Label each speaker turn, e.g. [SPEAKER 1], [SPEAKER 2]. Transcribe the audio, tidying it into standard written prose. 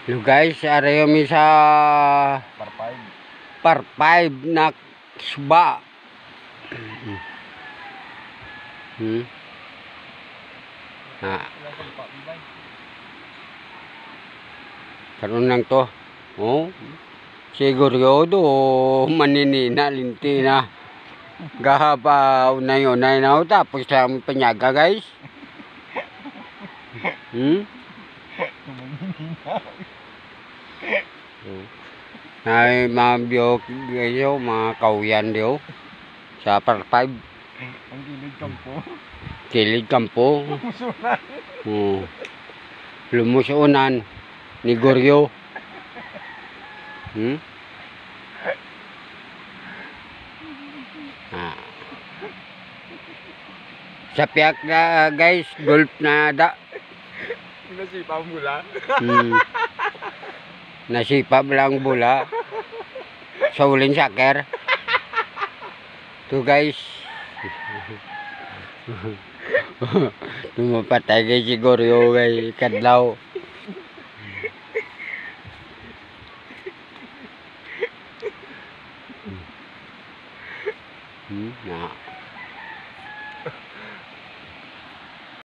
[SPEAKER 1] Hello guys, arayo mi sa par 5 na suba. Karon lang to. Oh. Siguro do maninina linti na. Gahaba unay-unay na tapos lang panyaga guys. Ay mga biyok gayo mga kauyan dio sa par 5.
[SPEAKER 2] Ang kilid kampo.
[SPEAKER 1] Kilid kampo. Lumusunan ni Goryo. Sa piyak na guys, golf na da.
[SPEAKER 2] Nasipa mula.
[SPEAKER 1] Nasipa lang bula. Sa ulin saker. To guys. Tumapatay kay si Goryo kay kadlaw.